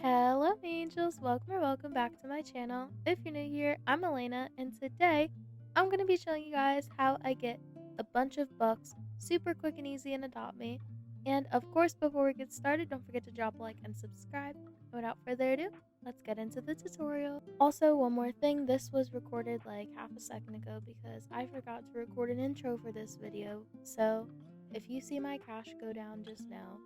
Hello, angels. Welcome back to my channel. If you're new here, I'm Alaina, and today I'm going to be showing you guys how I get a bunch of bucks super quick and easy in Adopt Me. And of course, before we get started, don't forget to drop a like and subscribe. And without further ado, let's get into the tutorial. Also, one more thing, this was recorded like half a second ago because I forgot to record an intro for this video. So if you see my cash go down just now,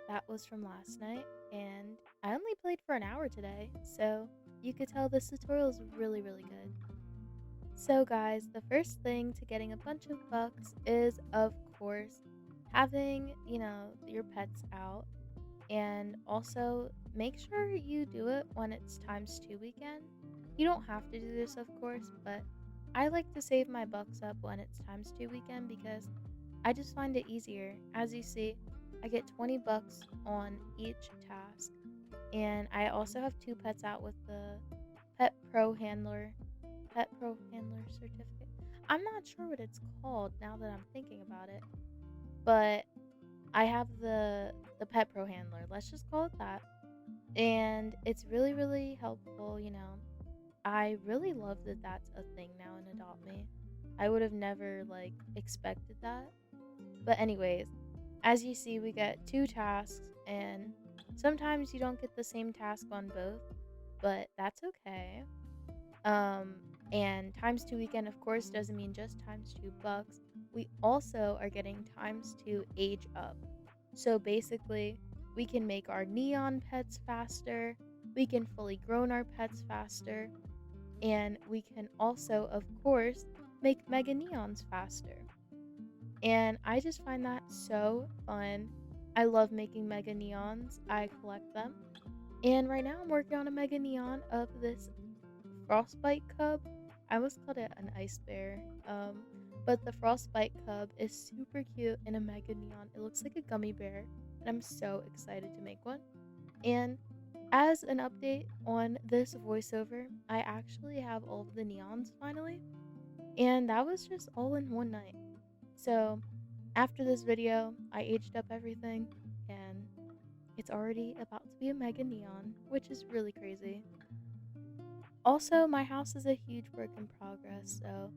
that was from last night, and I only played for an hour today, so you could tell this tutorial is really good. So guys, the first thing to getting a bunch of bucks is, of course, having, your pets out, and also make sure you do it when it's ×2 weekend. You don't have to do this, of course, but I like to save my bucks up when it's ×2 weekend because I just find it easier. As you see, I get 20 bucks on each task, and I also have 2 pets out with the Pet Pro Handler certificate. I'm not sure what it's called now that I'm thinking about it, but I have the Pet Pro Handler. Let's just call it that. And it's really helpful, I really love that that's a thing now in Adopt Me. I would have never expected that. But anyways, as you see, we get 2 tasks, and sometimes you don't get the same task on both, but that's okay. And ×2 weekend, of course, doesn't mean just ×2 bucks. We also are getting ×2 age up. So basically, we can make our neon pets faster, we can fully grown our pets faster, and we can also, of course, make mega neons faster. And I just find that so fun. I love making mega neons. I collect them. And right now I'm working on a mega neon of this frostbite cub. I almost called it an ice bear. But the frostbite cub is super cute in a mega neon. It looks like a gummy bear, and I'm so excited to make one. And as an update on this voiceover, I actually have all of the neons finally. And that was just all in one night. So after this video, I aged up everything, and it's already about to be a mega neon, which is really crazy. Also, my house is a huge work in progress, so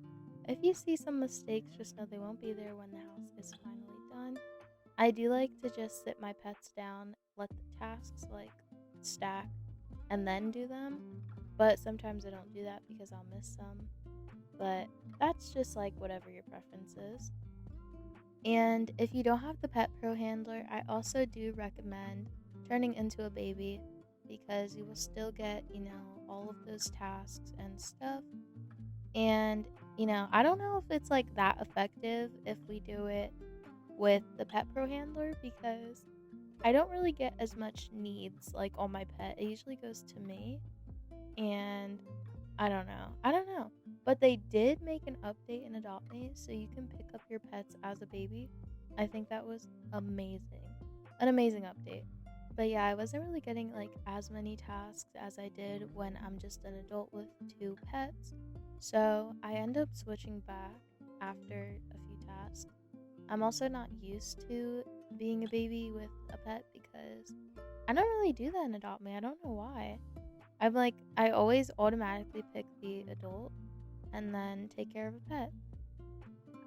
if you see some mistakes, just know they won't be there when the house is finally done. I do like to just sit my pets down, let the tasks stack, and then do them, but sometimes I don't do that because I'll miss some. But that's just whatever your preference is. And if you don't have the Pet Pro Handler, I also do recommend turning into a baby because you will still get, all of those tasks and stuff. And, I don't know if it's that effective if we do it with the Pet Pro Handler because I don't really get as much needs on my pet. It usually goes to me, and I don't know. But they did make an update in Adopt Me so you can pick up your pets as a baby. I think that was amazing. An amazing update. But yeah, I wasn't really getting as many tasks as I did when I'm just an adult with 2 pets. So I end up switching back after a few tasks. I'm also not used to being a baby with a pet because I don't really do that in Adopt Me. I don't know why. I always automatically pick the adult and then take care of a pet.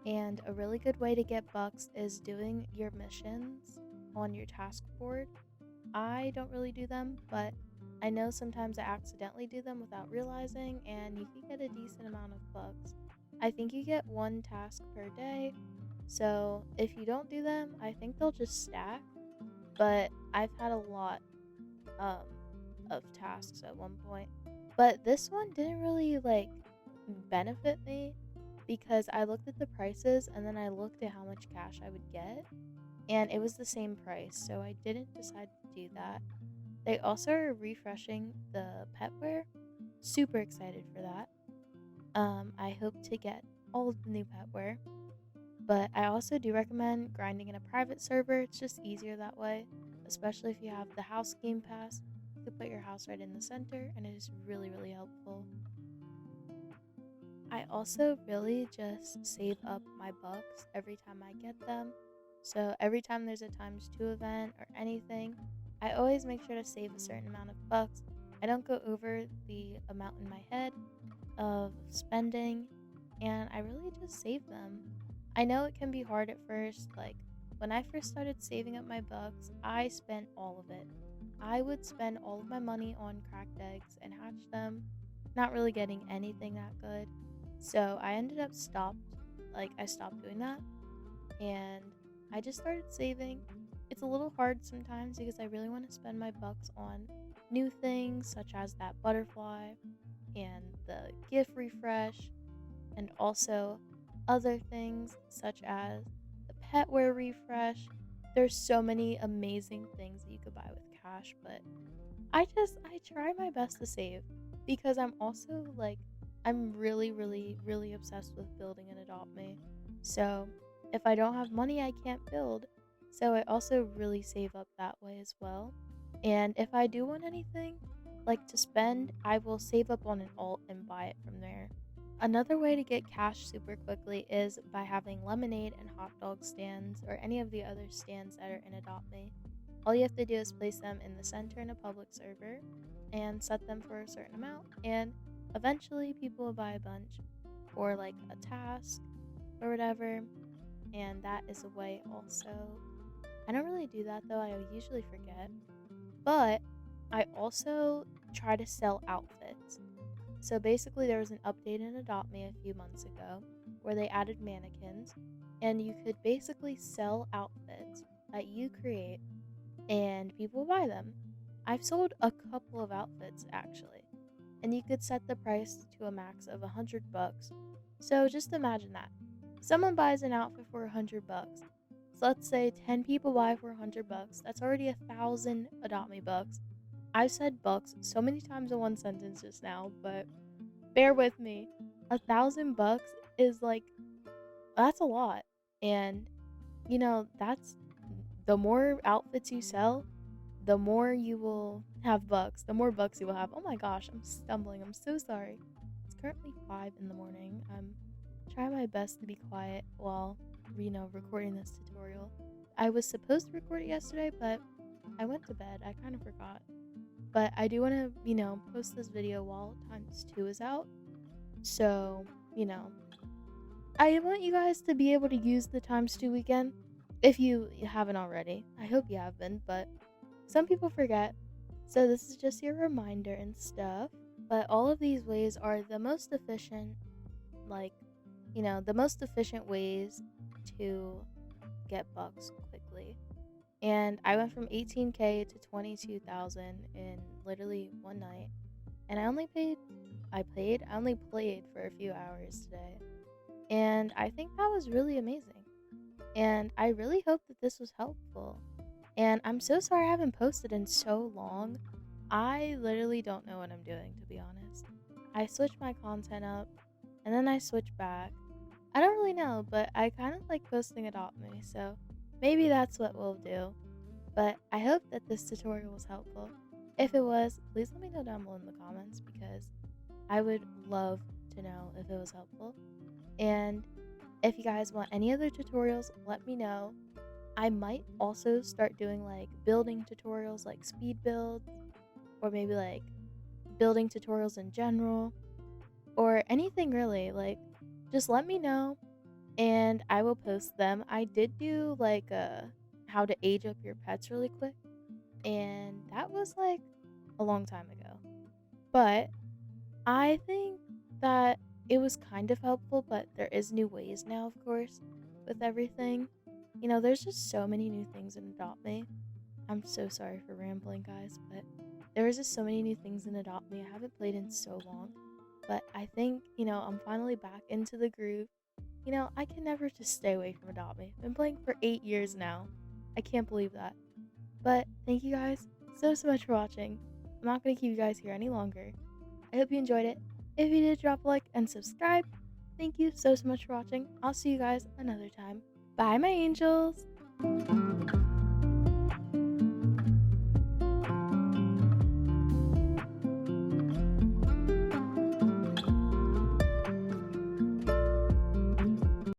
And a really good way to get bucks is doing your missions on your task board. I don't really do them, but I know sometimes I accidentally do them without realizing, and you can get a decent amount of bucks. I think you get 1 task per day, so if you don't do them, I think they'll just stack. But I've had a lot of tasks at one point. But this one didn't really benefit me because I looked at the prices and then I looked at how much cash I would get, and it was the same price, so I didn't decide to do that. They also are refreshing the petware. Super excited for that. I hope to get all of the new petware. But I also do recommend grinding in a private server. It's just easier that way, especially if you have the house game pass. You can put your house right in the center, and it is really helpful. I also really just save up my bucks every time I get them. So every time there's a ×2 event or anything, I always make sure to save a certain amount of bucks. I don't go over the amount in my head of spending, and I really just save them. I know it can be hard at first. Like, when I first started saving up my bucks, I spent all of it. I would spend all of my money on cracked eggs and hatch them, not really getting anything that good. So I ended up I stopped doing that, and I just started saving. It's a little hard sometimes because I really want to spend my bucks on new things such as that butterfly and the gift refresh, and also other things such as the petware refresh. There's so many amazing things that you could buy with cash, but I try my best to save because I'm really really obsessed with building an Adopt Me. So, if I don't have money, I can't build. So, I also really save up that way as well. And if I do want anything like to spend, I will save up on an alt and buy it from there. Another way to get cash super quickly is by having lemonade and hot dog stands or any of the other stands that are in Adopt Me. All you have to do is place them in the center in a public server and set them for a certain amount, and eventually people will buy a bunch for like a task or whatever, and that is a way also. I don't really do that though, I usually forget, but I also try to sell outfits. So basically, there was an update in Adopt Me a few months ago where they added mannequins, and you could basically sell outfits that you create and people buy them. I've sold a couple of outfits actually, and you could set the price to a max of $100. So just imagine that. Someone buys an outfit for $100. So let's say 10 people buy for $100. That's already 1,000 Adopt Me bucks. I've said bucks so many times in one sentence just now, but bear with me. 1,000 bucks is like, that's a lot. And, that's the more outfits you sell, the more you will have bucks, the more bucks you will have. Oh my gosh, I'm stumbling. I'm so sorry. It's currently 5 in the morning. I'm trying my best to be quiet while, recording this tutorial. I was supposed to record it yesterday, but I went to bed. I kind of forgot. But I do want to, post this video while times 2 is out. So, I want you guys to be able to use the times 2 weekend if you haven't already. I hope you have been, but some people forget. So this is just your reminder and stuff. But all of these ways are the most efficient, like, the most efficient ways to get bucks quickly. And I went from 18K to 22,000 in literally one night. And I only played for a few hours today. And I think that was really amazing. And I really hope that this was helpful. And I'm so sorry I haven't posted in so long. I literally don't know what I'm doing, to be honest. I switch my content up, and then I switch back. I don't really know, but I kind of like posting Adopt Me, so maybe that's what we'll do. But I hope that this tutorial was helpful. If it was, please let me know down below in the comments because I would love to know if it was helpful. And if you guys want any other tutorials, let me know. I might also start doing like building tutorials, like speed builds, or maybe like building tutorials in general, or anything really. Like, just let me know and I will post them. I did do like how to age up your pets really quick, and that was like a long time ago. But I think that it was kind of helpful, but there is new ways now, of course, with everything. There's just so many new things in Adopt Me. I'm so sorry for rambling, guys, but there is just so many new things in Adopt Me. I haven't played in so long, but I think, I'm finally back into the groove. I can never just stay away from Adopt Me. I've been playing for 8 years now. I can't believe that. But thank you guys so much for watching. I'm not going to keep you guys here any longer. I hope you enjoyed it. If you did, drop a like and subscribe. Thank you so much for watching. I'll see you guys another time. Bye, my angels.